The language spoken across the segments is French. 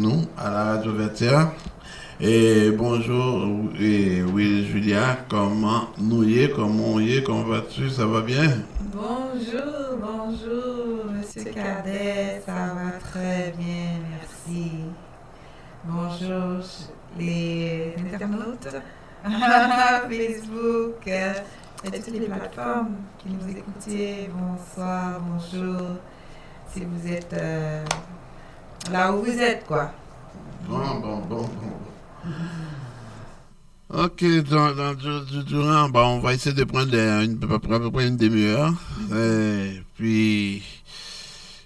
nous à la radio Vertière. Et bonjour, et oui, Julia, comment vas-tu, ça va bien? Bonjour, bonjour, Monsieur Cadet, ça va très bien, merci. Bonjour, les internautes, Facebook et toutes les plateformes qui nous écoutez. Bonsoir, bonjour, si vous êtes là où vous êtes, quoi. Bon. Ok, durant, bon, on va essayer de prendre à peu près une demi-heure. Et puis,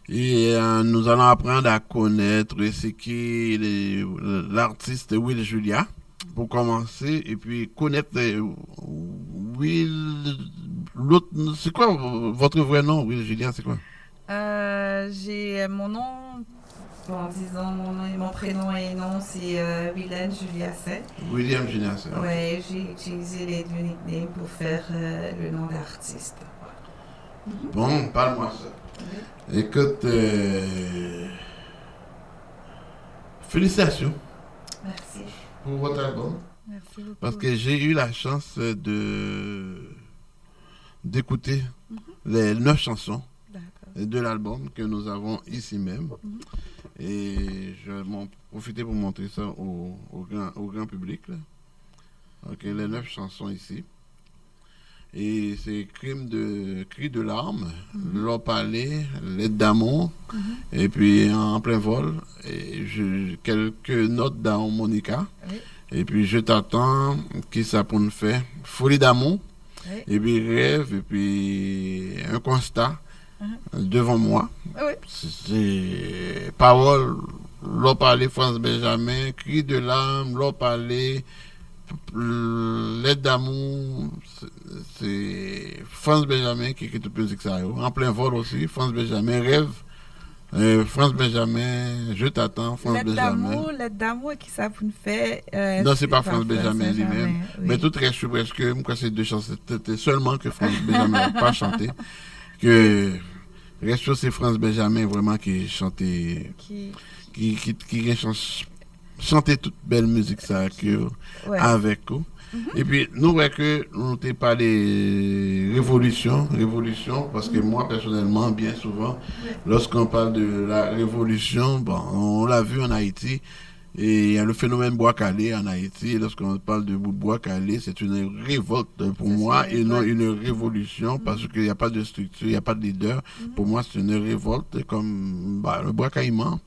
nous allons apprendre à connaître c'est qui l'artiste Will Julia, pour commencer, et puis connaître Will. L'autre, c'est quoi votre vrai nom, Will Julia, c'est quoi? J'ai mon nom, bon, disons mon prénom et nom, c'est Willen Juliasset. William Julia, c'est ok. Ouais, j'ai utilisé les deux nicknames pour faire le nom d'artiste. Bon, parle-moi ça. Écoute, félicitations Merci. pour votre album. Merci beaucoup. Parce que j'ai eu la chance d'écouter les 9 chansons de l'album que nous avons ici même. Et je vais profiter pour montrer ça au grand public. Là. Ok, les 9 chansons ici. Et c'est Cris de larmes, L'eau parlé, L'aide d'amour, et puis En plein vol, et quelques notes d'harmonica. Oui. Et puis Je t'attends, Qui ça pour nous faire, Folie d'amour, Oui. et puis Rêve, et puis Un constat devant moi. Oui. C'est Parole, L'eau parlé, France Benjamin, Cris de larmes, L'eau parlé, L'aide d'amour, c'est France Benjamin qui écrit toute musique ça. En plein vol aussi, France Benjamin, Rêve, France Benjamin, Je t'attends, France Benjamin. L'aide d'amour, qui ça pour nous faire Non, c'est pas France Benjamin lui-même. Oui. Mais tout reste presque, moi, ces deux chansons, c'était seulement que France Benjamin n'a pas chanté. Que reste c'est France Benjamin vraiment qui chantait, qui chanter toute belle musique ça que avec eux. Et puis nous voyons que nous t'ai parlé révolution parce que moi personnellement bien souvent lorsqu'on parle de la révolution, bon, on l'a vu en Haïti. Et il y a le phénomène bois calé en Haïti. Et lorsqu'on parle de bois calé, c'est une révolte pour moi et non une révolution parce qu'il n'y a pas de structure, il n'y a pas de leader. Pour moi, c'est une révolte comme le bois caïman.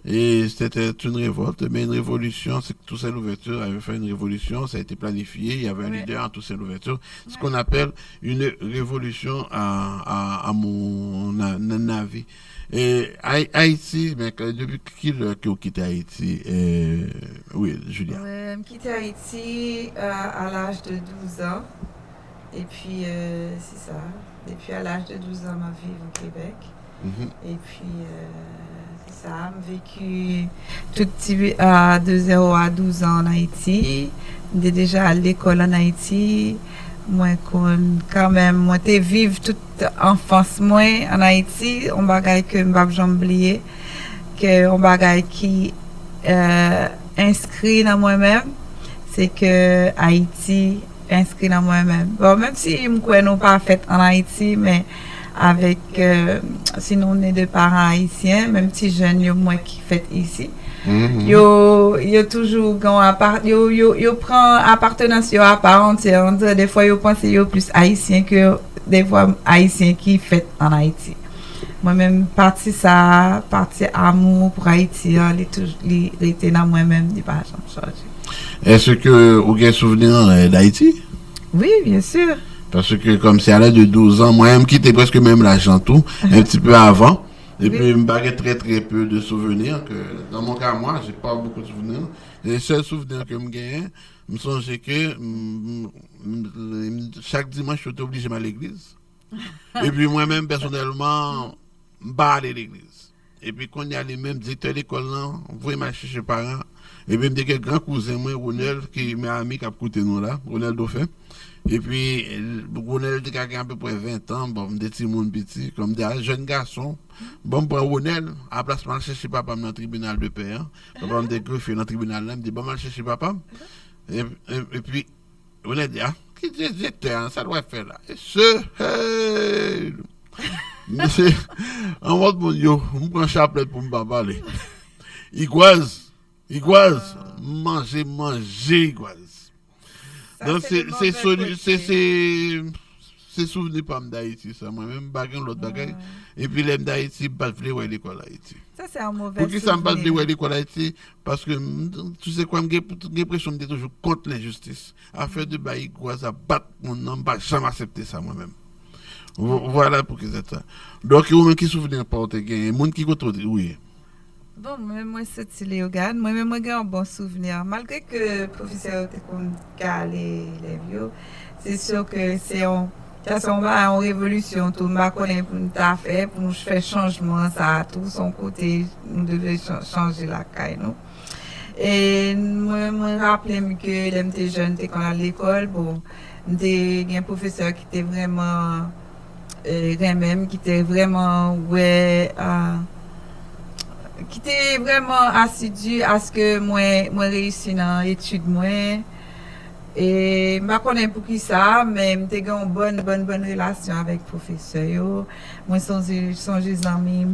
Et c'était une révolte, mais une révolution, c'est que Toussaint Louverture avait fait une révolution, ça a été planifié, il y avait un leader en Toussaint Louverture, ce qu'on appelle une révolution à mon avis. Et Haïti, mais depuis qui vous quittez Haïti oui, Julia. J'ai quitté Haïti à l'âge de 12 ans. Et puis, c'est ça. Depuis à l'âge de 12 ans, je vis au Québec. Et puis, c'est ça. J'ai vécu tout petit de 0 à 12 ans en Haïti. J'ai déjà à l'école en Haïti. Moi, quand même, moi, j'ai vécu toute enfance moi en Haïti. On bagaille que je ne vais jamais oublier. Que on bagaille qui inscrit dans moi-même. C'est que Haïti inscrit dans moi-même. Bon, même si je ne suis pas fait en Haïti, mais avec sinon on est de parents haïtiens, même si jeune yo moi qui fait ici. Yo toujours yo prend appartenance yo à part entière. Des fois yo pense yo plus haïtien que des fois haïtien qui fait en Haïti. Moi-même parti amour pour Haïti, il était dans moi-même, il pas jamais changé. Est-ce que vous avez souvenir d'Haïti? Oui, bien sûr. Parce que comme c'est à l'âge de 12 ans, moi-même quitté presque même l'âge tout, un petit peu avant. Et puis, je me très très peu de souvenirs. Que, dans mon cas, moi, j'ai pas beaucoup de souvenirs. Les seuls souvenirs que je gagne, je me songe que chaque dimanche, je suis obligé d'aller à l'église. Et puis moi-même, personnellement, je vais aller à l'église. et puis quand il y a les mêmes directeurs d'école là, vous marcher chez parents, et même des grands cousins moi Ronel qui est mes amis qui a coûté nous là, Ronel Dauphin. Et puis Ronel qui a à peu près 20 ans, bon des petits monde petit comme des jeunes garçons. Bon pour Ronel, à place mal chercher papa dans le tribunal de paix, hein. Papa me dit que dans le tribunal là, me dit bon mal chercher papa. Et puis Ronel dit ah, qui directeur ça doit faire là. Et ce monsieur, en mode mon yo, on prend chapelet pour me parler. Iguaz, manger, iguaz. Donc c'est souvenir pas d'Haïti ça, moi-même bagan l'autre bagaille. Et puis l'aime d'Haïti, pas de ouais l'école Haïti. Ça c'est un mauvais souvenir. Pour qui ça me passe de ouais l'école Haïti parce que tu sais quoi, j'ai l'impression d'être toujours contre l'injustice. Affaire de bail quoi ça battre mon nom, pas jamais accepter ça moi-même. Voilà pour que c'est ça. Donc, il y a qui souvenir pas de gain, monde qui côté oui. Bon, moi c'est Léogane, moi-même j'ai un bon souvenir. Malgré que le professeur était comme calé les vieux, c'est sûr que c'est en révolution, tout le monde connaît pour nous faire, pour nous faire changement, ça a tout son côté, nous devons changer la caille, non? Et moi, je me rappelle que j'étais jeune, quand à l'école, bon, j'ai un professeur qui était vraiment même qui était vraiment qui était vraiment assidu à ce que moi réussis dans l'étude moi et je connais pour qui ça mais j'ai une bonne relation avec le professeur moi sont des amis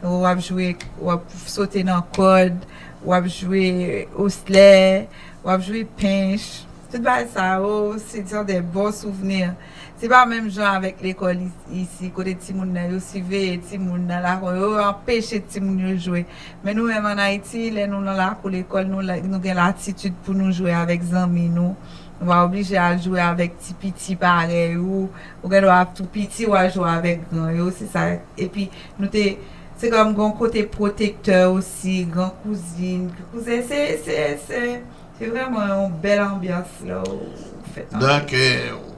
on a joué on a sauté dans le code on a joué au sled on a joué pinche tout ça c'est des bons souvenirs. C'est pas même genre avec l'école ici, côté Timoun, aussi veillé Timoun dans la rue, empêcher Timoun de jouer. Mais nous même en Haïti, nous dans la pour l'école, nous avons l'attitude pour nous jouer avec amis nous. On va obliger à jouer avec petit pareil ou tout petit ou à jouer avec grand, c'est ça. Et puis nous c'est comme un côté protecteur aussi, grand cousine, c'est vraiment une belle ambiance là. Donc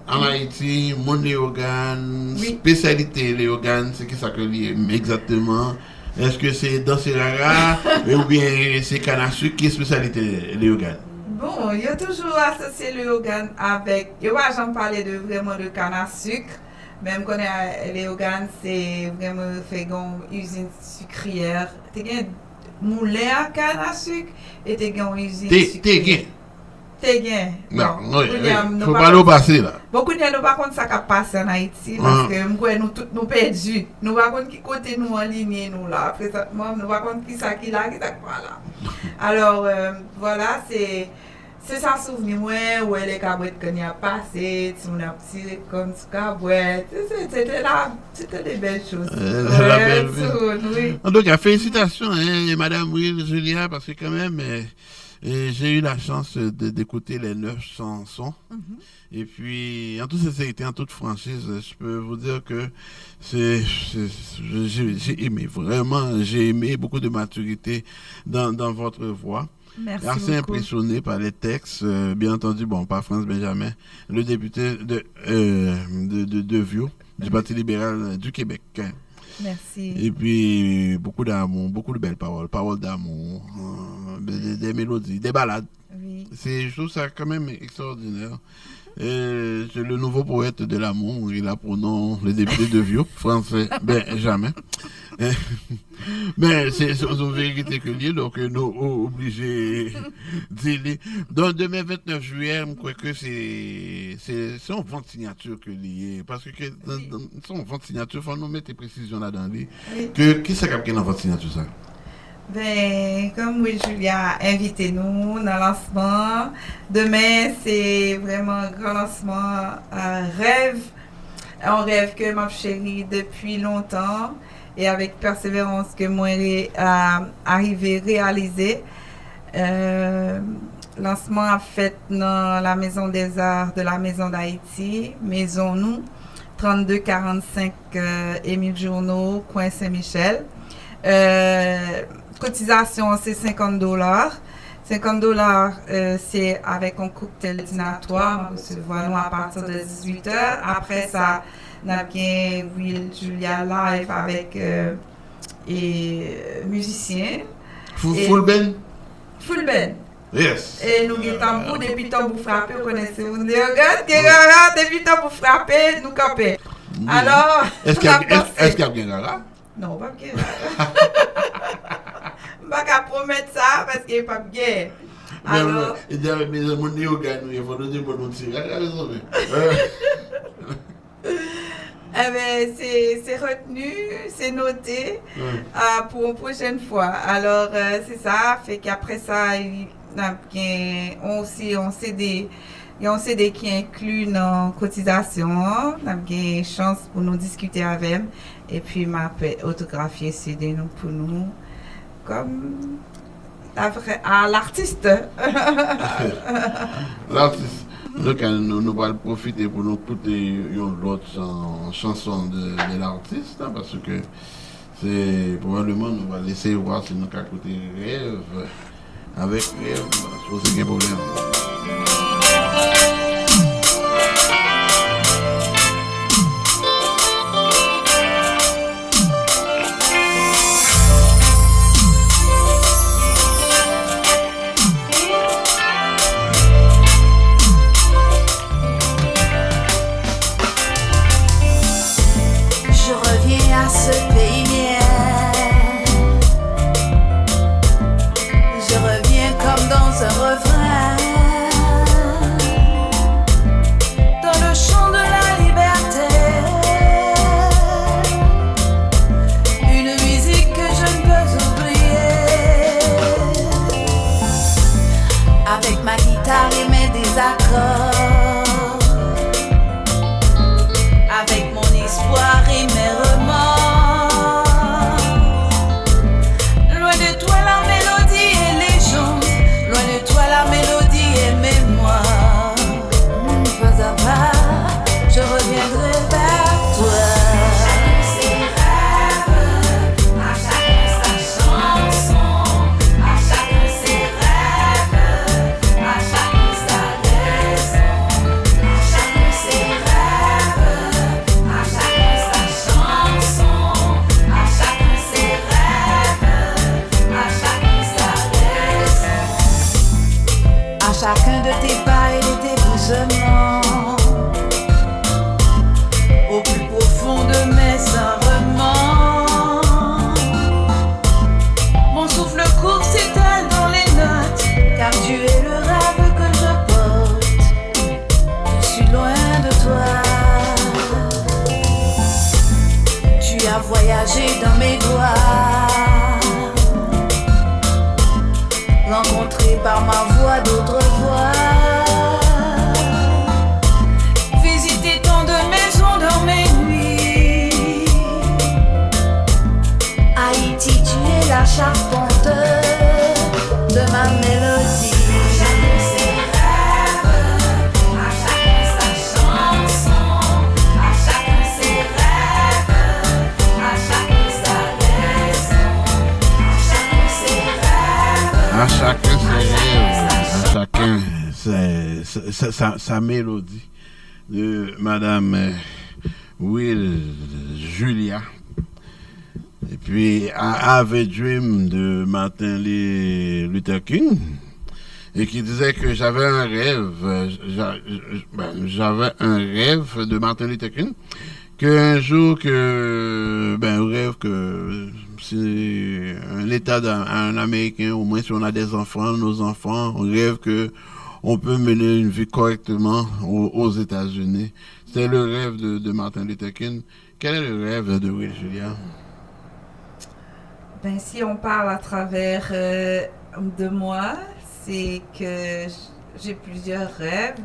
en Haïti, mon Léogane, spécialité Léogane, c'est qui ça que lié exactement? Est-ce que c'est dans ces raras ou bien c'est canne à sucre qui est spécialité Léogane? Bon, il y a toujours associé Léogane avec, je ne vais pas parler de vraiment de canne à sucre, même quand Léogane c'est vraiment fait une usine sucrière. Tu as un moulin à canne à sucre et tu as une usine sucrière. Non, il faut pas le passer là. Beaucoup de gens ne pas contre ça qui passe en Haïti parce que nous tous nous perdus. Nous pas contre qui côté nous en ligne nous là. Après ça, nous pas contre qui ça qui là qui ça quoi là. Alors voilà, c'est ça souvenir moi où les cabouettes qu'on y a passé, on a tiré comme ce cabouette. C'était des belles choses. La belle vie. En tout cas, félicitations madame Will Julia parce que quand même et j'ai eu la chance d'écouter les 9 chansons. Et puis, en toute sincérité, en toute franchise, je peux vous dire que j'ai aimé, vraiment, j'ai aimé beaucoup de maturité dans votre voix. Merci assez beaucoup. Impressionné par les textes, bien entendu, bon, par France Benjamin, le député de Vieux, du Parti libéral du Québec. Merci. Et puis, beaucoup d'amour, beaucoup de belles paroles d'amour, des mélodies, des ballades. Oui. Je trouve ça quand même extraordinaire. C'est le nouveau poète de l'amour, il a pour nom le député de Vieux, français, Benjamin. Mais c'est une vérité que lié, donc nous obligés d'y donc demain 29 juillet, je crois que c'est une vente signature que lié, parce que c'est une vente signature, il faut nous mettre des précisions là-dedans. Oui. Qui c'est qui est dans votre signature ça? Comme oui, Julia a invité nous dans le lancement. Demain, c'est vraiment un grand lancement, un rêve que ma chérie depuis longtemps et avec persévérance que moi arrivé à réaliser. Lancement a fait dans la Maison des Arts de la Maison d'Haïti, Maison Nous, 3245 Émile Journeau, coin Saint-Michel. Cotisation c'est $50. $50 c'est avec un cocktail dînatoire. On recevoir nous à partir de 18h. Après ça, on a bien Will Julia live avec et musicien. Full band? Full band. Yes. Et nous avons pour depuis temps pour frapper, vous connaissez. On dit, regarde, depuis temps pour frapper, nous camper. Alors, est-ce qu'il y a bien Gara? Non, pas bien. Je ne vais pas promettre ça parce qu'il n'y a pas bien. Alors, il dit, mais les gens qui gagnent, il faut nous dire pour nous tirer. Eh bien, c'est retenu, c'est noté pour une prochaine fois. Alors, c'est ça, fait qu'après ça, on sait des qui incluent nos cotisations. On a une chance pour nous discuter avec eux. Et puis, m'a autographier CD nous pour nous. Comme l'artiste. L'artiste. Donc, nous allons profiter pour nous écouter une autre chanson de l'artiste, hein, parce que c'est probablement nous allons laisser voir si nous allons écouter Rêve avec Rêve, je pense qu'il y a un problème. Chacun de tes pas et de tes bougements, au plus profond de mes serrements, mon souffle court s'étale dans les notes, car tu es le rêve que je porte. Je suis loin de toi. Tu as voyagé dans mes doigts, rencontré par ma voix d'autres voix, visité tant de maisons dans mes nuits. Haïti, tu es la charpente de ma mélodie. Chacun ses rêves, à chacun sa chanson, à chacun ses rêves, à chacun sa raison, à chacun ses rêves. À chacun sa mélodie de Madame Will Julia. Et puis Have a Dream de Martin Luther King. Et qui disait que j'avais un rêve, de Martin Luther King, qu'un jour on rêve que c'est un état d'un Américain, au moins si on a des enfants, nos enfants, on rêve que on peut mener une vie correctement aux États-Unis. C'était le rêve de Martin Luther King. Quel est le rêve de Will Julia? Ben, si on parle à travers de moi, c'est que j'ai plusieurs rêves,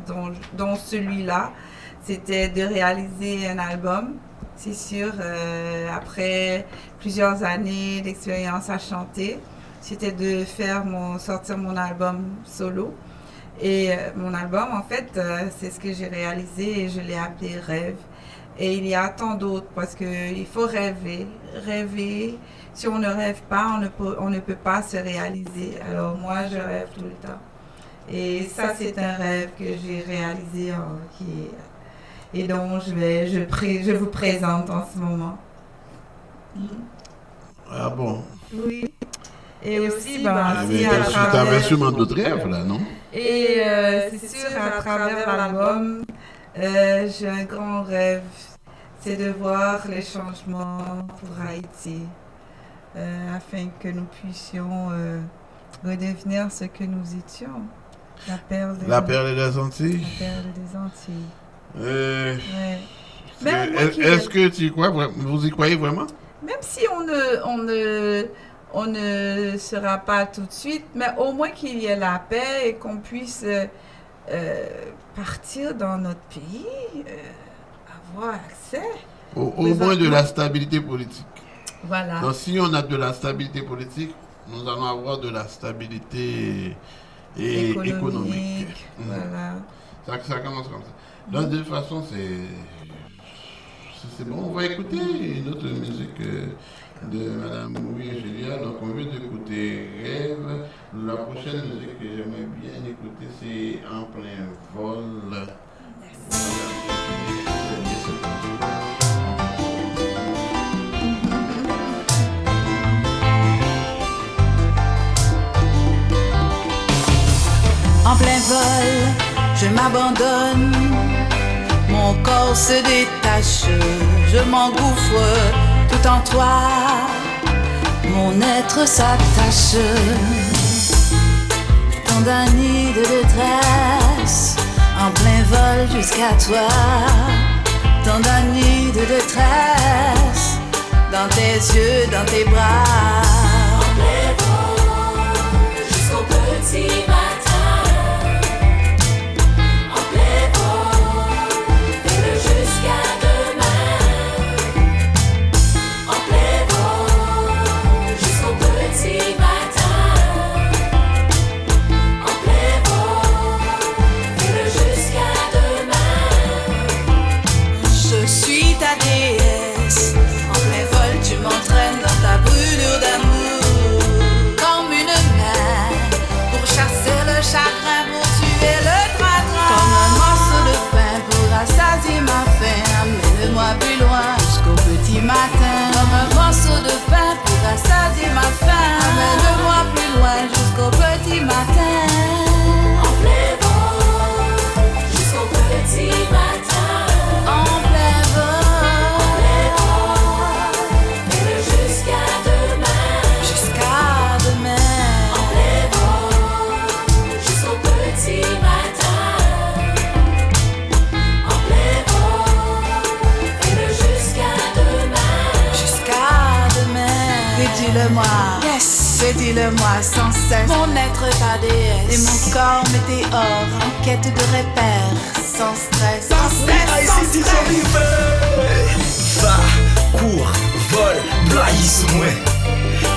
dont celui-là, c'était de réaliser un album. C'est sûr, après plusieurs années d'expérience à chanter, c'était de sortir mon album solo. Et mon album, en fait, c'est ce que j'ai réalisé et je l'ai appelé Rêve. Et il y a tant d'autres parce qu'il faut rêver. Rêver, si on ne rêve pas, on ne peut pas se réaliser. Alors moi, je rêve tout le temps. Et ça, c'est un rêve que j'ai réalisé et dont je vous présente en ce moment. Ah bon? Oui. Et aussi, Tu avais sûrement d'autres rêves là, non? Et c'est sûr, à travers l'album, j'ai un grand rêve, c'est de voir les changements pour Haïti, afin que nous puissions redevenir ce que nous étions. La perle des Antilles. La perle des Antilles. Ouais. Est-ce que tu crois, vous y croyez vraiment? Même si on ne sera pas tout de suite, mais au moins qu'il y ait la paix et qu'on puisse partir dans notre pays, avoir accès. Au moins de la stabilité politique. Voilà. Donc si on a de la stabilité politique, nous allons avoir de la stabilité économique. Voilà. Ça commence comme ça. Donc de toute façon, c'est bon. On va écouter une autre musique de Madame Louis et Julia. Donc on vient d'écouter Rêve. La prochaine musique que j'aimerais bien écouter, c'est En plein vol. En plein vol, je m'abandonne, mon corps se détache, je m'engouffre tout en toi, mon être s'attache. Dans un nid de détresse, en plein vol jusqu'à toi, dans un nid de détresse, dans tes yeux, dans tes bras. En plein vol jusqu'au petit matin. Chagrin pour tuer le train-train. Comme un morceau de pain pour rassasier ma faim. Amène-moi plus loin jusqu'au petit matin. Comme un morceau de pain pour rassasier ma faim. Amène-moi plus loin jusqu'au petit matin. En plein vol jusqu'au petit matin. En plein vol, et jusqu'à demain. Jusqu'à demain. Petit matin, en plein vol, et jusqu'à demain. Jusqu'à demain. Redis-le-moi, yes, redis-le-moi sans cesse. Mon être ta déesse, et mon corps météore, en quête de repères, sans stress, sans stress, sans stress. Va, cours, vole, blaye sous moi.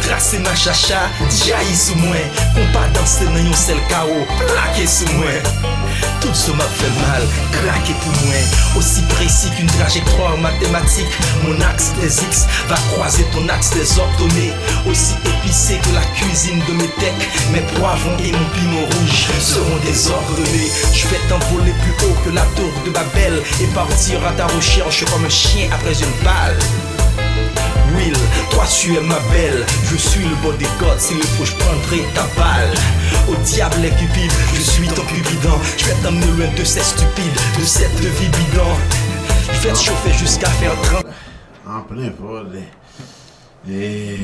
Tracer ma chacha, jaillit sous moi. Qu'on pas danser dans yon sel chaos, plaqué sous moi. Tout ça m'a fait mal, craqué pour moi. Aussi précis qu'une trajectoire mathématique. Mon axe des X va croiser ton axe des ordonnées. Aussi épicé que la cuisine de mes techs. Mes poivrons et mon piment rouge seront désordonnés. Je vais t'envoler plus haut que la tour de Babel et partir à ta recherche comme un chien après une balle. Will, toi tu es ma belle, je suis le bodyguard, s'il le faut je prendrai ta balle. Au diable les cupides, je suis ton cupidon. Je vais t'emmener loin de ces stupides, de cette vie bidon. Je vais te chauffer jusqu'à faire 30. En plein vol. Et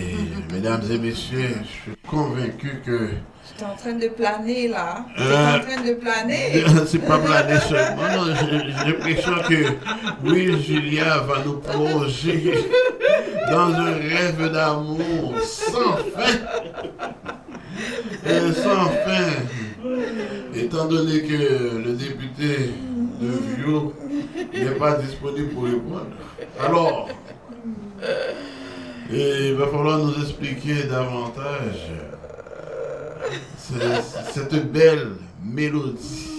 mesdames et messieurs, je suis convaincu que... Tu es en train de planer là. Tu es en train de planer. C'est pas planer seulement, non, j'ai l'impression que oui, Julia va nous plonger dans un rêve d'amour sans fin. Sans fin. Étant donné que le député de Vio n'est pas disponible pour répondre. Alors, il va falloir nous expliquer davantage cette belle mélodie.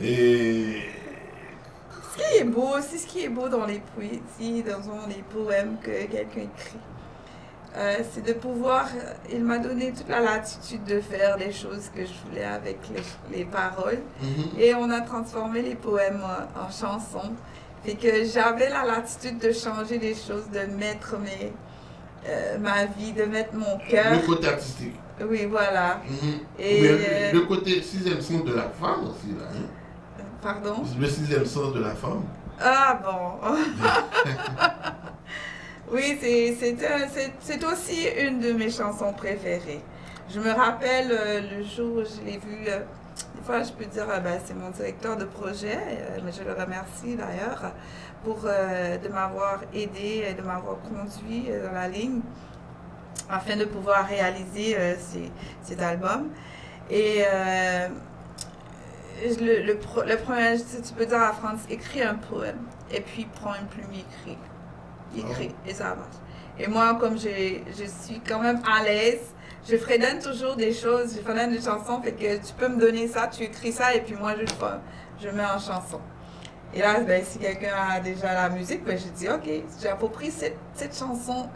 Et ce qui est beau dans les poésies, dans les poèmes que quelqu'un écrit, c'est de pouvoir, il m'a donné toute la latitude de faire les choses que je voulais avec les paroles. Et on a transformé les poèmes en chansons. Fait que j'avais la latitude de changer les choses, de mettre ma vie, de mettre mon cœur. Le côté artistique. Oui, voilà. Et le côté sixième sens de la femme aussi, là. Hein? Pardon? Le sixième sens de la femme. Ah bon. Oui, c'est aussi une de mes chansons préférées. Je me rappelle le jour où je l'ai vue, des fois je peux dire, c'est mon directeur de projet, mais je le remercie d'ailleurs de m'avoir aidé et de m'avoir conduit dans la ligne afin de pouvoir réaliser cet album. Et le premier, tu peux dire à France, écris un poème et puis prends une plume, écris et ça marche. Et moi, comme je suis quand même à l'aise, je fredonne toujours des choses, je fredonne des chansons, fait que tu peux me donner ça, tu écris ça et puis moi je mets en chanson. Et là, si quelqu'un a déjà la musique, je dis ok, j'approprie cette chanson,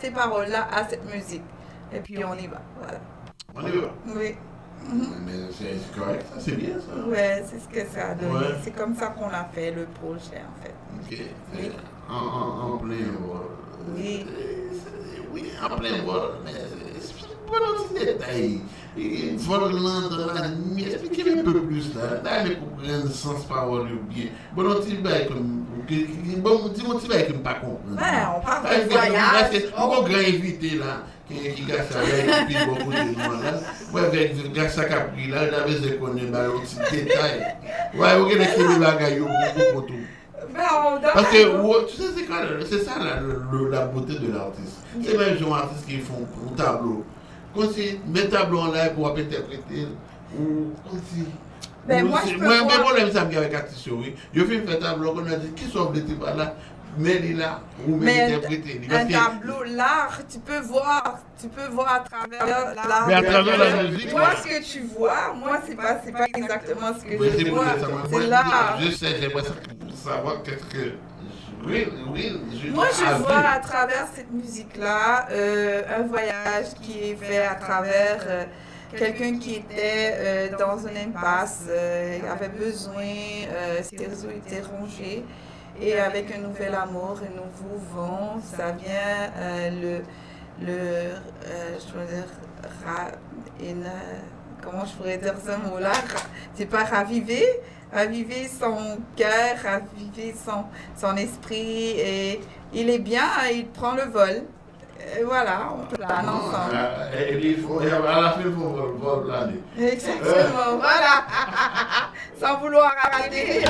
ces paroles-là à cette musique. Et puis on y va, voilà. On y va? Oui. Mais c'est correct, ça, c'est bien ça. Ouais, c'est ce que ça a donné. Ouais. C'est comme ça qu'on a fait le projet en fait. Ok. Oui. En plein vol. Oui. Oui, en plein vol. Mais c'est pas dans ces détails. Volant dans la nuit, expliquez un peu plus là. D'aller comprendre le sens parole ou bien. Bon, on dit comme. Bon, dis-moi, tu vas que pas comprendre. Ouais, on parle de voyage. On va grand invité là. Qui gâche avec, puis beaucoup de gens là. Ouais, avec grâce à Capri là, il avait ce qu'on est dans le petit détail. Ouais, vous regardez qui est bagaille beaucoup pour tout. Parce que, tu sais, c'est ça la beauté de l'artiste. C'est même les gens artistes qui font un tableau. Quand si mes tableaux en live pour interpréter, ou comme si. Moi, je peux voir. Moi, problème, ça me dit avec l'artiste, oui. Je fais un tableau qu'on a dit, qui sont les pas là? Mais il est là, ou mais interpréter. Un tableau, l'art, tu peux voir à travers l'art. Mais à travers la musique. Toi, ce que tu vois, moi, c'est pas exactement ce que je vois. C'est l'art. Je sais, j'aimerais savoir qu'est-ce que. Oui. Moi, je vois à travers cette musique-là un voyage qui est fait à travers quelqu'un qui était dans une impasse, avait besoin, ses réseaux étaient rongés. Et avec un nouvel amour, un nouveau vent, ça vient je pourrais dire, comment je pourrais dire ce mot-là? C'est pas raviver son cœur, raviver son esprit. Et il est bien, il prend le vol. Et voilà, on plane ensemble. Et à la fin, il faut planer. Exactement, voilà. Sans vouloir arrêter.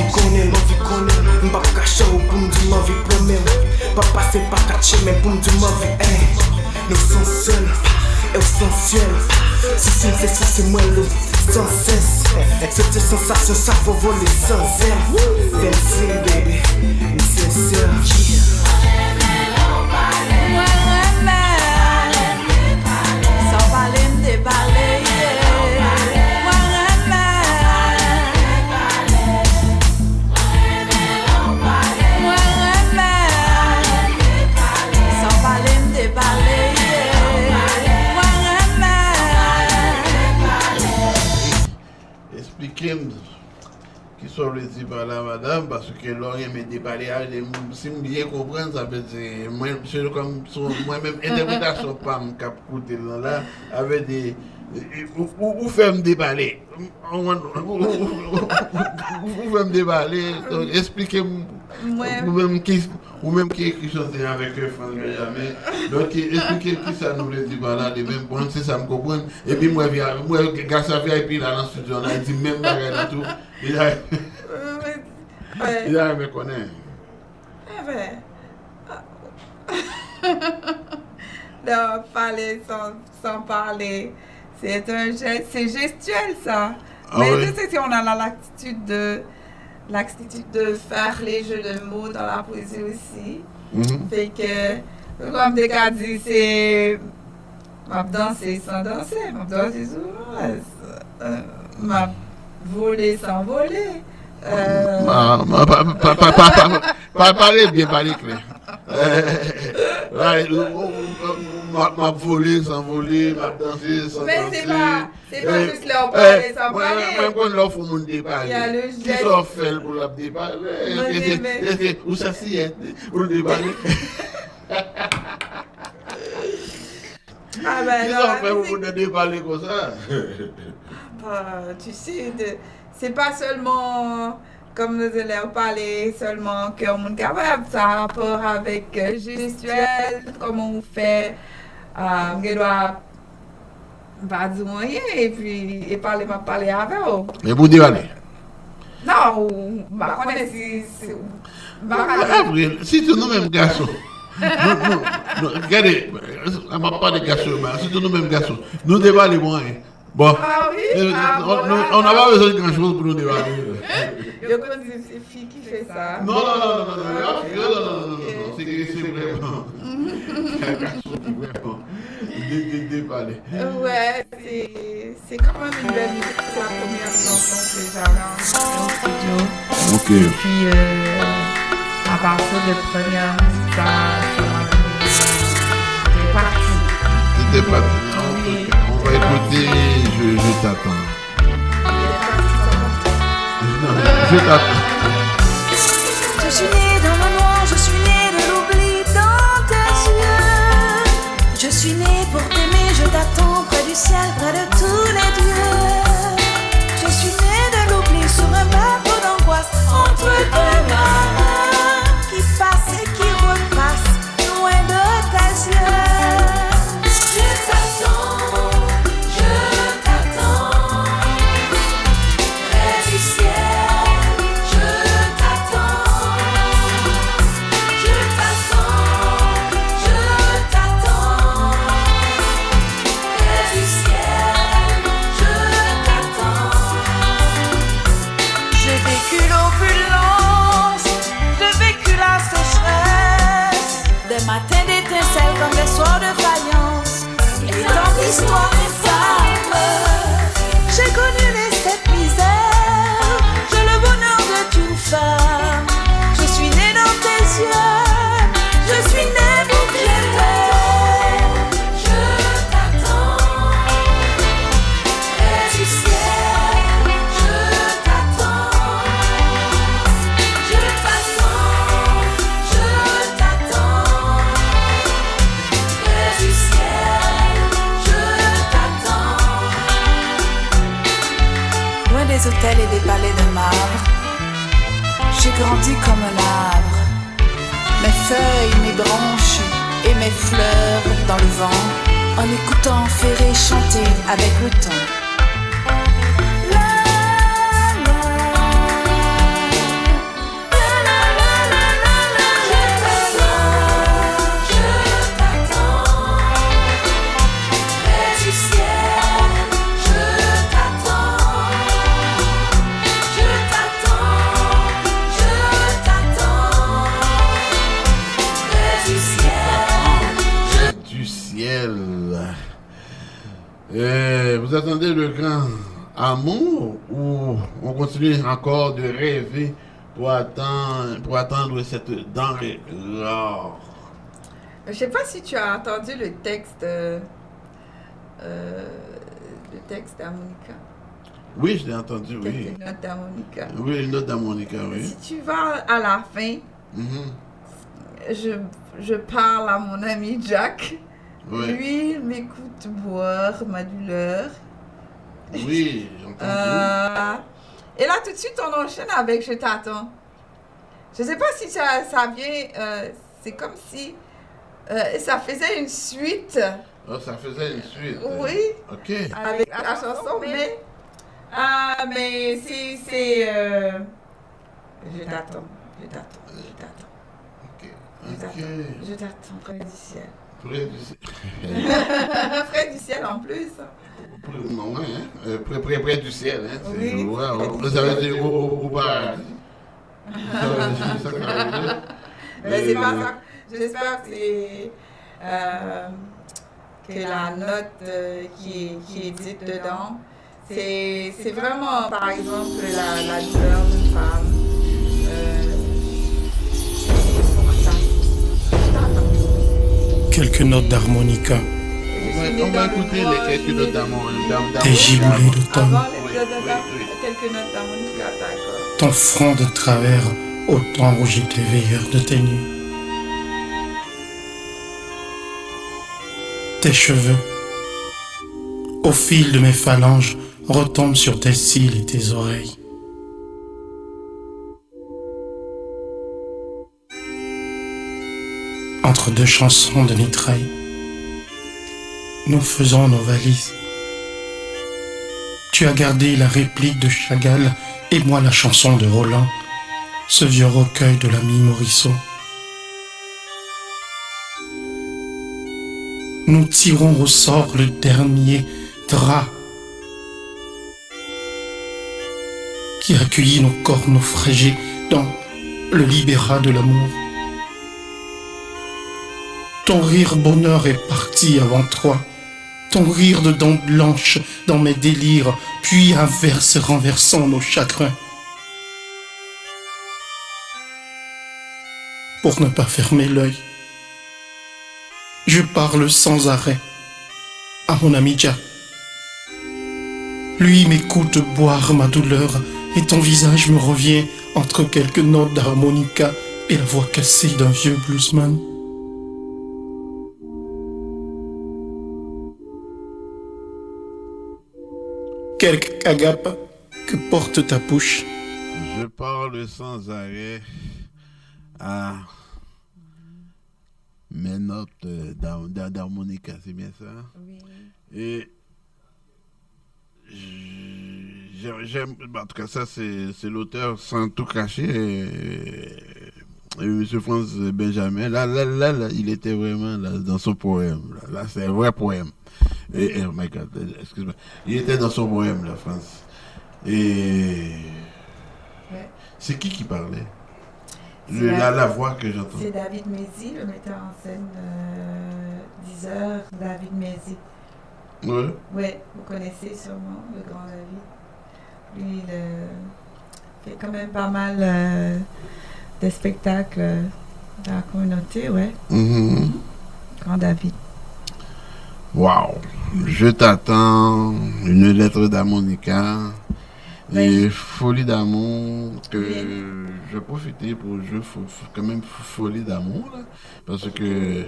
m'envie connaître, m'pas cacher ou pour me dire m'envie moi-même. Pas passer par quatre chemins pour me dire m'envie, hey. Nous sommes seuls, essentiels. Si c'est moi le sans cesse. Cette sensation, ça faut voler sans air. Fancy baby, sincère. Sans parler, me déballer. Expliquez-moi qui sont les dit par la madame, parce que l'on m'a déparlé, si je bien comprendre, ça veut dire, moi, comme moi-même, interprétation, pas me cap coûter là, avec des. Où fait me déballer? Où fait me déballer? Donc, expliquez-moi, ou même qui chantait avec France Benjamin. Donc, expliquez qui ça nous le dit par là, les mêmes points, c'est ça me comprendre. Et puis, moi, grâce à VIP là dans le studio, on a dit même bagarre et tout. Il a me connaître. Non, parler sans parler. C'est un geste, c'est gestuel ça. Ah mais oui. tu sais, si on a l'attitude de faire les jeux de mots dans la poésie aussi. Fait que, comme des cas dit, c'est m'a danser sans danser, m'a danser souvent, m'a voler sans voler. Pas parler bien, parler clair. M'a volé sans voler, m'a dansé sans mais danser. c'est pas juste leur parler sans parler. Même quand l'on fait mon déparler. Il y a le Qui geste. s'en fait pour la déparler? Où ça s'y est pour le déparler? Ah ben Qui non, s'en la fait pour musique, le déparler comme ça? tu sais, c'est pas seulement, comme nous allons parler, seulement qu'on est capable, ça a rapport avec gestuel, comment on fait, on doit pas dire rien et puis parler avec eux. Mais pour déparler? Non, bah, on est Si tu nous même garçon. Non, regardez, on m'a pas de garçon, mais si tu nous même garçon, nous déballer moins. Bon, Ah oui, on n'a pas besoin de grand chose pour nous déballer. Je connais ces filles qui font ça. Non, c'est vraiment. Un garçon qui vraiment déballer. Ouais, c'est quand même une belle musique. C'est la première chanson que j'avais en studio. Ok. Et puis, à partir de première musique, ça c'est parti. C'était parti. On va écouter Je t'attends. Je t'attends. Je suis née dans le noir, je suis née de l'oubli dans tes yeux. Je suis née pour t'aimer, je t'attends près du ciel, près de tous les dieux. Je suis née de l'oubli sur un bateau d'angoisse entre deux marins qui passent et qui repassent loin de tes yeux. Je t'attends près du ciel. Matin d'étincelles comme des soirs de faïence. Et dans l'histoire des femmes, j'ai connu les sept misères. J'ai le bonheur d'être une femme. Je suis née dans tes yeux. Je suis née pour t'aimer. Je t'attends près du ciel. Je t'attends. Je t'attends. Je t'attends. Du ciel, je t'attends. Loin des hôtels et des palais de marbre, j'ai grandi comme un arbre. Mes feuilles, mes branches et mes fleurs dans le vent, en écoutant Ferré chanter avec le temps. La, la, Vous attendez le grand amour ou on continue encore de rêver pour attendre cette denrée rare? Je sais pas si tu as entendu le texte d'harmonica. Oui, je l'ai entendu, oui. Quelques notes d'harmonica. Oui, une note d'harmonica, oui. Si tu vas à la fin, je parle à mon ami Jack. Ouais. Lui, il m'écoute boire ma douleur. Oui, j'ai entendu. Et là, tout de suite, on enchaîne avec Je t'attends. Je sais pas si ça vient... c'est comme si ça faisait une suite. Oh, ça faisait une suite. Oui. OK. Avec la chanson, mais c'est... Je t'attends. OK. Je t'attends près du ciel. Près du ciel. Près du ciel en plus. Non, hein? Près du ciel, hein? Oui. Vous avez dit au paradis. Mais c'est pas ça. J'espère que la note qui est dite dedans, c'est vraiment, par exemple, la douleur d'une femme. Quelques notes d'harmonica, On va écouter les quelques notes d'amour. des giboulées d'automne, Avant quelques notes d'harmonica, d'accord. ton front de travers au temps où j'étais veilleur de tes nuits. Tes cheveux, au fil de mes phalanges, retombent sur tes cils et tes oreilles. Entre deux chansons de mitraille, nous faisons nos valises. Tu as gardé la réplique de Chagall et moi la chanson de Roland, ce vieux recueil de l'ami Morisseau. Nous tirons au sort le dernier drap qui accueillit nos corps naufragés dans le libéra de l'amour. Ton rire bonheur est parti avant toi, ton rire de dents blanches dans mes délires, puis inverse renversant nos chagrins. Pour ne pas fermer l'œil, je parle sans arrêt à mon ami Jack. Lui m'écoute boire ma douleur et ton visage me revient entre quelques notes d'harmonica et la voix cassée d'un vieux bluesman. Quelques agapes que porte ta bouche. Je parle sans arrêt à mes notes d'harmonica, c'est bien ça? Oui. Et j'aime, en tout cas ça c'est l'auteur sans tout cacher, M. Franz Benjamin, là, il était vraiment là, dans son poème, là c'est un vrai poème. Et oh my God, excuse-moi, il était dans son poème, là, France. Et Ouais. c'est qui parlait? C'est La voix que j'entends. C'est David Mézy, le metteur en scène 10 heures, David Mézy. Ouais. Oui, vous connaissez sûrement le grand David. Lui, il fait quand même pas mal de spectacles dans la communauté, ouais. Mm-hmm. Grand David. Wow. Je t'attends, une lettre d'harmonica. Et folie d'amour que je vais profiter pour jouer quand même folie d'amour là, parce que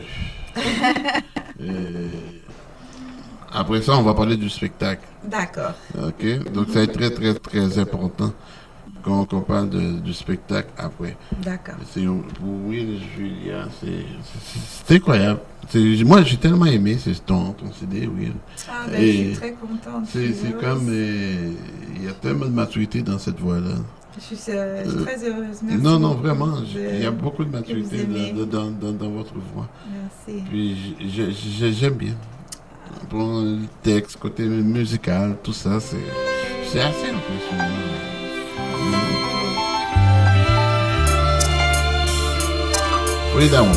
après ça on va parler du spectacle. D'accord. Ok, donc ça va être très très très important qu'on parle du spectacle après. D'accord. C'est pour Will Julia, c'est incroyable. Moi j'ai tellement aimé ton CD Will. Ah ben, je suis très contente. C'est comme il y a tellement de maturité dans cette voix-là. Je suis très heureuse. Merci Non, beaucoup vraiment, il y a beaucoup de maturité dans votre voix. Merci. Puis j'aime bien. Pour le texte, côté musical, tout ça, c'est assez impressionnant. Folie d'amour.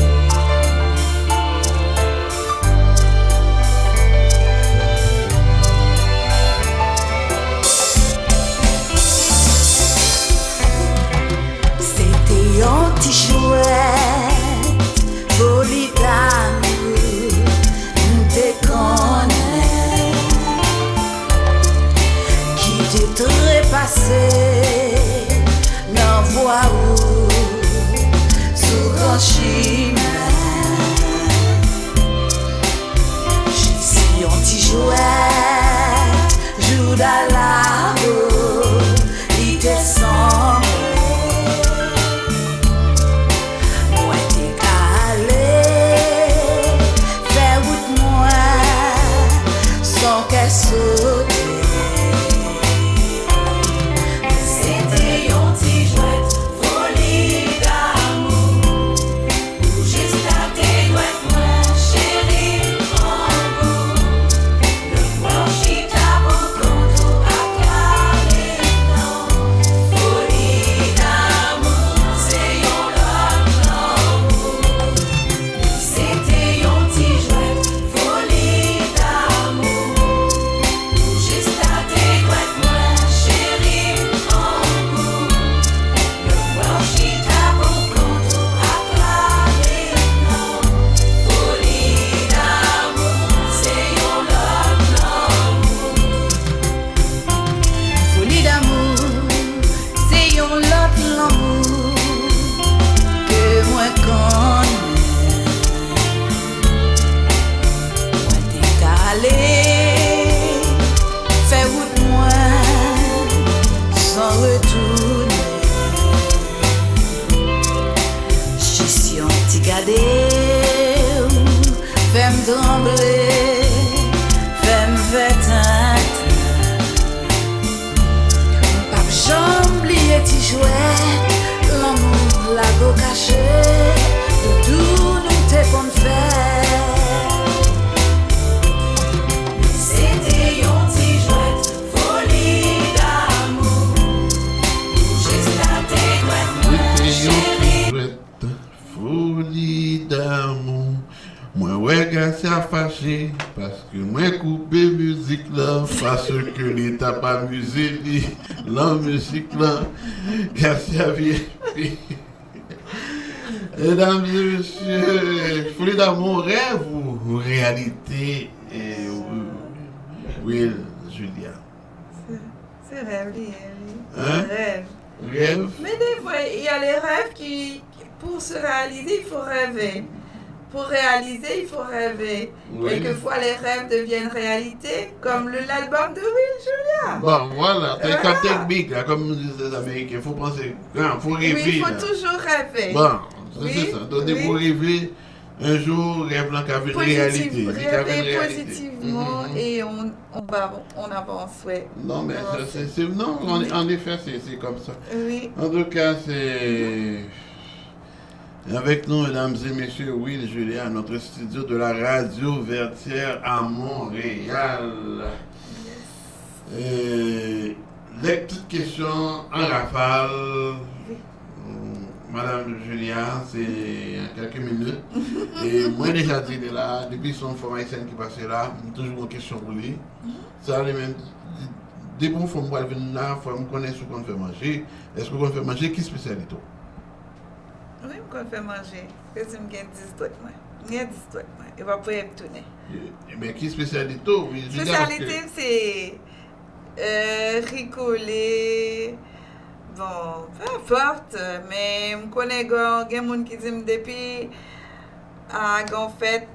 Waouh, sous grand chemin. J'y un petit jouet, joue dans la roue, il descend. Moi t'es calé, fais route moi, sans qu'elle saute. Parce que moi couper musique là parce que l'État pas amusé la musique là Garcia vient. Mesdames et messieurs, folie d'amour, rêve ou réalité? Will Julia. C'est rêve, Hein? rêve. Rêve. Mais des fois, il y a les rêves qui, pour se réaliser, il faut rêver. Pour réaliser, il faut rêver. Oui. Quelquefois, les rêves deviennent réalité, comme l'album de Will Julia. Bon, voilà, c'est comme technique, là, comme disent les Américains, il faut penser, il faut rêver. Oui, il faut là. toujours rêver. Bon, Oui, c'est ça. Donc, oui. pour rêver, un jour, rêve là, qu'avec réalité. Rêver positivement et on avance, ouais. Non, mais non, en effet, c'est comme ça. Oui. En tout cas, c'est avec nous, mesdames et messieurs, Will Julia, notre studio de la radio Vertière à Montréal. Les petites questions en rafale. Madame Julia, c'est en quelques minutes. Et moi, déjà dit là, depuis son formation qui passait là, toujours une question pour lui. Ça, les mêmes. Des bons fois, moi, je venir là, il faut me connaître ce qu'on fait manger. Est-ce qu'on fait manger? Qui spécialité? Oui, on fait manger. Parce que je me 10 trucs. Il y a 10 trucs. Il va pouvoir me tourner. Mais qui spécialité? Spécialité, c'est ricolé. Bon, peu importe, mais je connais des gens qui disent depuis à une fête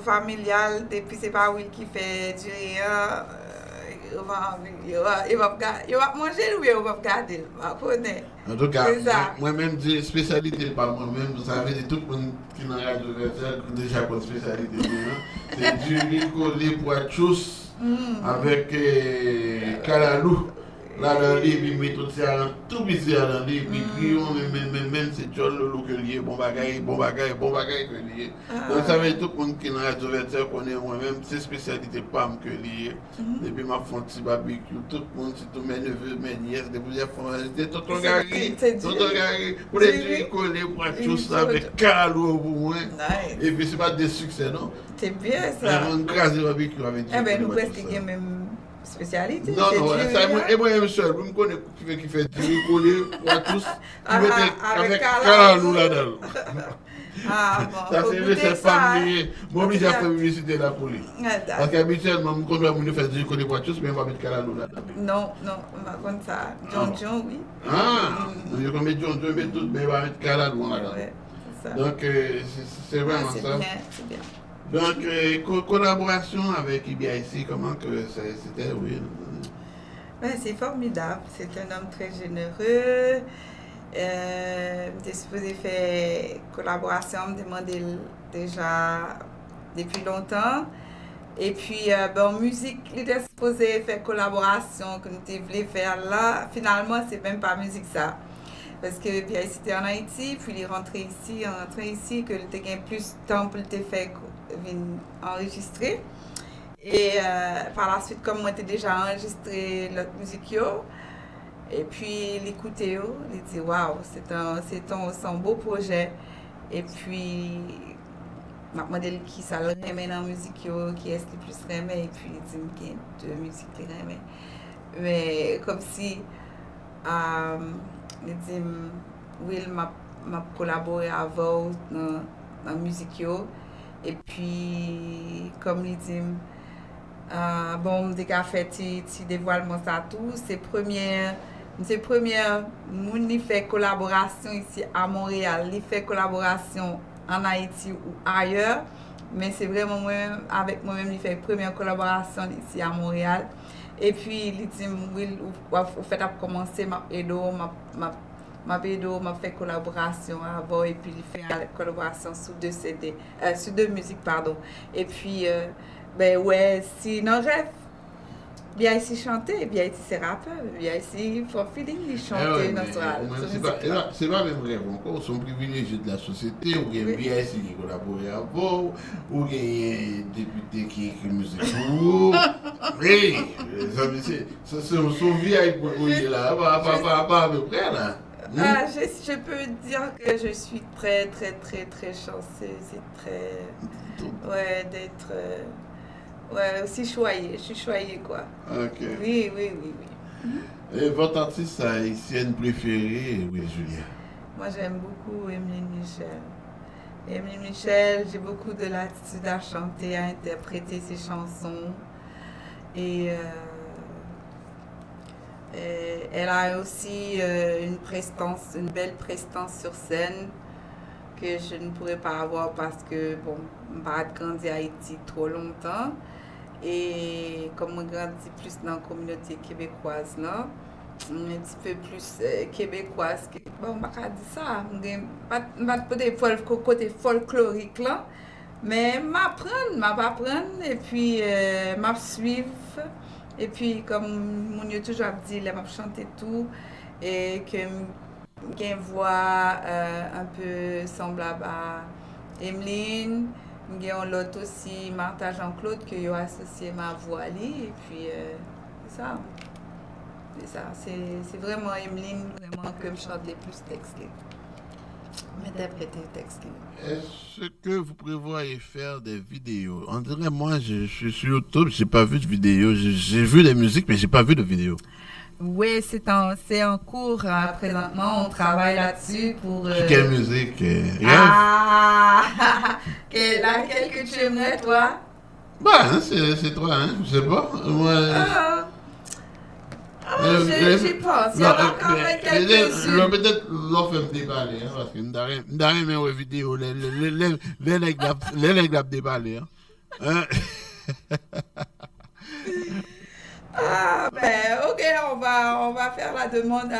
familiale, depuis c'est pas Will qui fait du rien, il va manger ou il va regarder, je connais. En tout cas, moi-même, j'ai spécialité par moi-même, vous savez, tout le monde qui est dans la radio Vertière déjà pour spécialité. C'est du ricolé poitrous avec calalou. Là, dans le livre, il met tout ça, tout bizarre dans le livre, il crions, même c'est John Lolo que lié, bon bagaille que lié. Donc, ça veut dire tout le monde qui est dans la radio Vertière connaît moi-même, c'est spécialité PAM que lié. Depuis ma font petit barbecue, tout le monde, c'est tous mes neveux, mes nièces, des plusieurs fois, c'était tout le gars, pour les trucs collés, pour tout ça, avec calou pour moi. Et puis, c'est pas des succès, non? C'est bien ça. On crase le barbecue avec Eh bien, nous presque même. Spécialité. Non, ça, et moi-même seul, je me connais qui fait du ricolé pour tous, qui met avec calalou là-dedans. Ah bon, Ça faut c'est goûter c'est ça. pas Hein. mieux. Moi obligé à faire publicité là pour lui. Ah, Parce qu'habituellement, quand on fait du connais pas tous, mais on va mettre Calado là-dedans. Non, on va comme ça. John, oui. Ah, je vais mettre John, mais tout, mais on va mettre Calado là-dedans. Ouais, c'est ça. Donc c'est vraiment c'est ça. bien, c'est bien. Donc collaboration avec IBIC, comment que c'était, oui. Ouais, c'est formidable. C'est un homme très généreux. J'étais supposé faire collaboration, me demander déjà depuis longtemps. Et puis, en musique, il était supposé faire collaboration que nous voulons faire là. Finalement, c'est même pas musique ça. Parce que bien, c'était en Haïti, puis il est rentré ici, que il a plus de temps pour le faire enregistrer. Et par la suite, comme moi, j'étais déjà enregistré l'autre musique, et puis il écoutait, il dit waouh, c'est un beau projet. Et puis, je me demandé qui ça le remet dans la musique, qui est-ce qui plus remet, et puis il dit qu'il y a deux musiques qui remet. Mais comme si, il dit, Will m'a collaboré avant dans la musique, et puis, comme il dit, bon, dès qu'il a fait petit dévoilement ça tout, c'est première il fait collaboration ici à Montréal, il fait collaboration en Haïti ou ailleurs, mais c'est vraiment moi-même, avec moi-même, il fait première collaboration ici à Montréal. Et puis, il dit, oui, au fait, à commencer, m'a fait collaboration avant, et puis il fait collaboration sur deux musiques, pardon. Et puis, ben ouais, si non rêve, bien ici chanter, bien ici c'est rappeur, bien ici il faut feeling, il chanter c'est pas même rêve encore, sont privilégiés de la société, ou bien bien ici qui collabore avant, ou bien député qui écrit musique pour. Oui, c'est son vie avec vous là, pas à peu près là. Je peux dire que je suis très chanceuse, c'est très ouais d'être ouais, aussi choyée, je suis choyée quoi. Ok. Oui. Et votre artiste haïtienne préférée, oui, Julia? Moi j'aime beaucoup Emeline Michel, j'ai beaucoup de l'attitude à chanter, à interpréter ses chansons. Et elle a aussi une belle prestance sur scène que je ne pourrais pas avoir parce que, bon, je n'ai pas grandi à Haïti trop longtemps. Et comme je grandis plus dans la communauté québécoise, là, un petit peu plus québécoise, bon, je ne vais pas dire ça, je ne vais pas dire côté folklorique, là, mais je vais apprendre et puis je vais suivre. Et puis, comme mon yo toujours dit, je vais chanter tout et que j'ai une voix un peu semblable à Emeline. J'ai l'autre aussi, Martha Jean-Claude, que j'ai associé ma voix à lui. Et puis, c'est ça. C'est vraiment Emeline vraiment que je chante les plus textes. M'interpréter les textes. Est-ce que vous prévoyez faire des vidéos? On dirait, moi, je suis sur YouTube, je n'ai pas vu de vidéo. J'ai vu des musiques, mais je n'ai pas vu de vidéo. Oui, c'est en cours présentement. On travaille là-dessus pour... Quelle musique? Laquelle que tu aimerais, toi? Bah, c'est toi, hein? Je sais pas. Moi... J'y pense. Il y en a quand même quelques-unes. Peut-être l'on fait me déballer, hein, parce que nous n'avons mes vidéos, les nègres déballer. Ok, on va faire la demande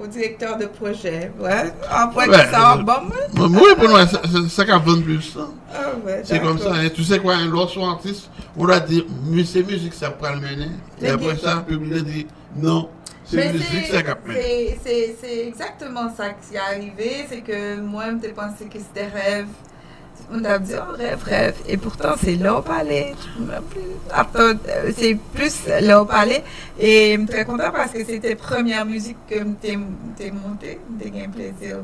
au directeur de projet. Ouais, après que ça en bombe. Oui, pour nous, ça va vendre plus. C'est comme ça. Hein. Tu sais quoi, lorsqu'on est artiste, on a dit, c'est musique, ça prend le mener. Et après ça, le public dit, non, c'est musique, ça va mener. C'est exactement ça qui est arrivé. C'est que moi, je pensais que c'était rêve. On a dit, rêve. Et pourtant, c'est là au palais. C'est plus là au palais. Et je suis très content parce que c'était la première musique que j'ai montée. J'ai eu un plaisir.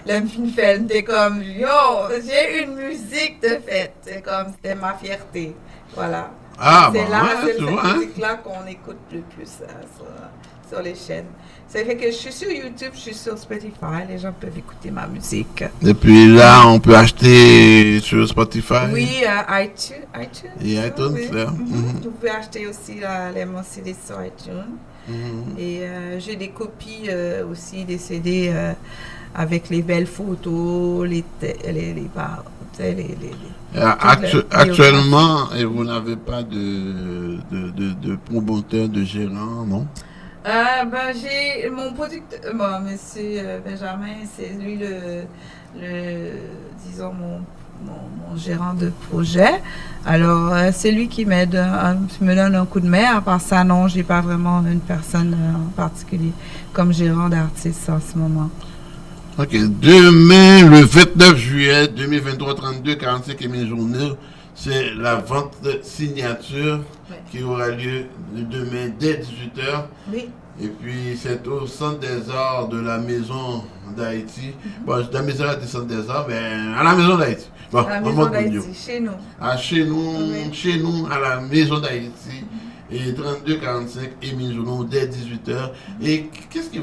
Là, j'étais comme, j'ai une musique de fête. C'est comme, c'était ma fierté. Voilà. Ah, c'est bon, là, ouais, c'est cette musique-là musique-là qu'on écoute le plus. sur les chaînes. Ça fait que je suis sur YouTube, je suis sur Spotify, les gens peuvent écouter ma musique. Et puis là, on peut acheter sur Spotify. Oui, iTunes. Et iTunes, oui. là. Vous pouvez acheter aussi mon CD sur iTunes. Et j'ai des copies aussi des CD avec les belles photos, Actuellement, et vous n'avez pas de promoteur, de gérant, non? J'ai mon producteur, monsieur Benjamin, c'est lui disons mon gérant de projet. Alors c'est lui qui me donne un coup de main. À part ça, non, j'ai pas vraiment une personne en particulier comme gérant d'artiste en ce moment. Ok, demain, le 29 juillet 2023, 32, 45 et mi-journée, c'est la vente de signature qui aura lieu demain dès 18h. Oui. Et puis, c'est au Centre des Arts de la Maison d'Haïti. Bon, la Maison des Centres des Arts, mais à la Maison d'Haïti. Bon, à la Maison d'Haïti, chez nous. Chez nous, à la Maison d'Haïti. Et 32, 45 et mi-journée dès 18h. Et qu'est-ce qui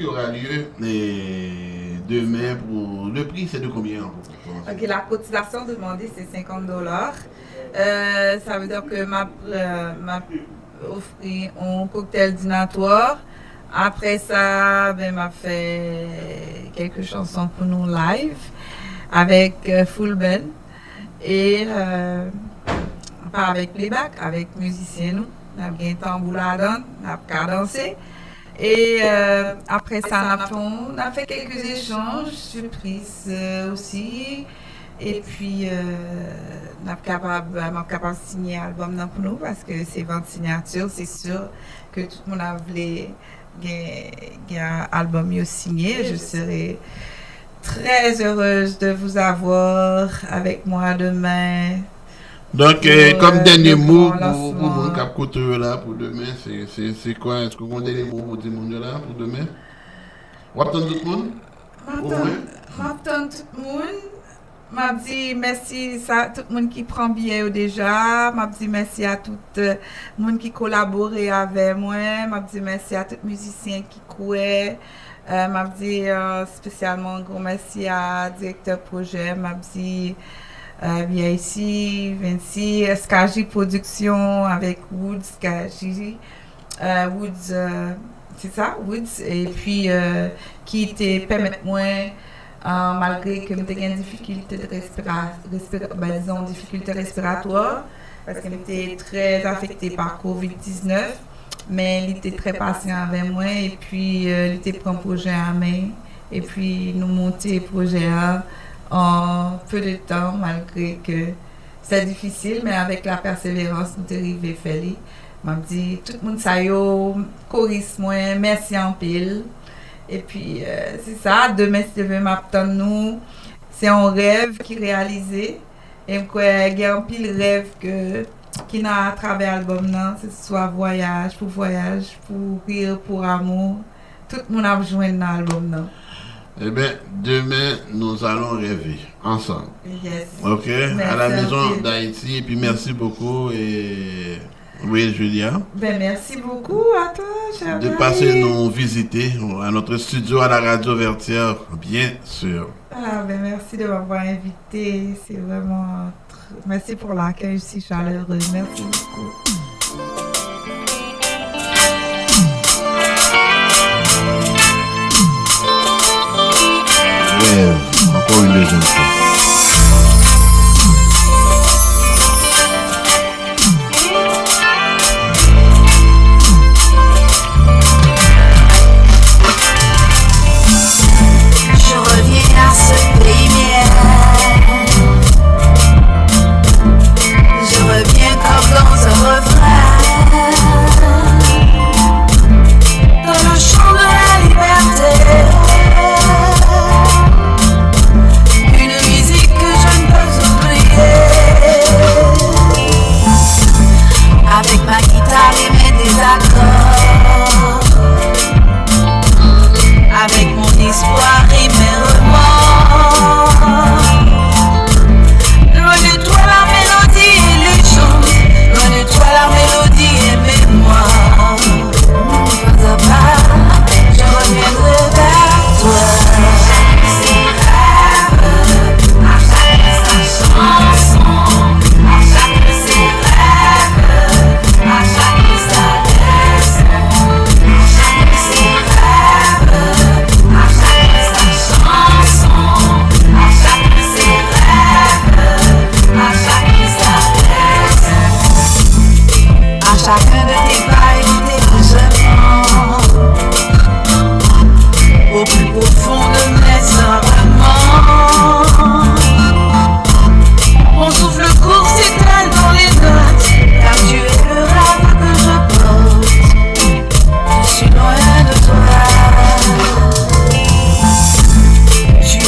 aura lieu demain pour le prix, c'est de combien? Ok, la cotisation demandée, c'est $50. Ça veut dire que m'a offert un cocktail dînatoire. Après ça, m'a fait quelques chansons pour nous live avec full band et pas avec playback, avec musiciens nous. On a bien tambour là-dedans, on a cadencé. Et après ça, on a fait quelques échanges, surprises aussi. Et puis, on est capable de signer l'album pour nous parce que c'est vente signature. C'est sûr que tout le monde a voulu un album signé. Je serai très heureuse de vous avoir avec moi demain. Donc, comme dernier mot pour mon cap côté là pour demain, c'est quoi? Est-ce que vous avez des mots pour tout le monde là pour demain? Vous attendez tout le monde? J'attends tout le monde. M'a dit merci à tout le monde qui prend billet déjà. M'a dit merci à tout le monde qui collabore avec moi. M'a dit merci à tous les musiciens qui couaient. M'a dit spécialement un gros merci à directeur projet. M'a dit bien ici, Vinci, SKJ Production avec Woods, SKJ, Woods, c'est ça, Woods, et puis qui te permet moi, malgré que j'ai une difficulté difficulté respiratoire, parce que j'étais très affectée par COVID-19, mais il était très patient avec moi, et puis il était pris un projet à main, et puis nous monter le projet en peu de temps, malgré que c'est difficile, mais avec la persévérance, nous sommes arrivés à faire. Je dit tout le monde sayo, choriste moi, merci en pile. Et puis, c'est ça, demain, si vous m'attendre nous, c'est un rêve qui est réalisé. Et il y a un pile rêve qui n'a à travers l'album, que ce soit voyage, pour rire, pour amour. Tout le monde a besoin de l'album. Eh bien, demain, nous allons rêver ensemble. Yes. Ok? Merci à la Maison d'Haïti. Et puis, merci beaucoup. Et oui, Julia. Ben, merci beaucoup à toi, cher de passer nous visiter à notre studio à la Radio Vertière, bien sûr. Merci de m'avoir invité. C'est vraiment... Merci pour l'accueil si chaleureux. Merci beaucoup. Encore une deuxième fois. Je reviens à ce pays bien. Je reviens comme dans un refrain.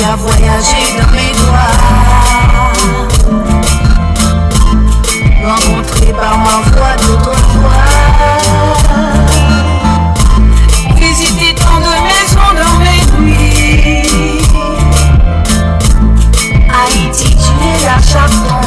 à voyager dans mes doigts, rencontré par ma voix d'autrefois, visiter tant de maisons dans mes nuits. Haïti, tu es à chaque fois.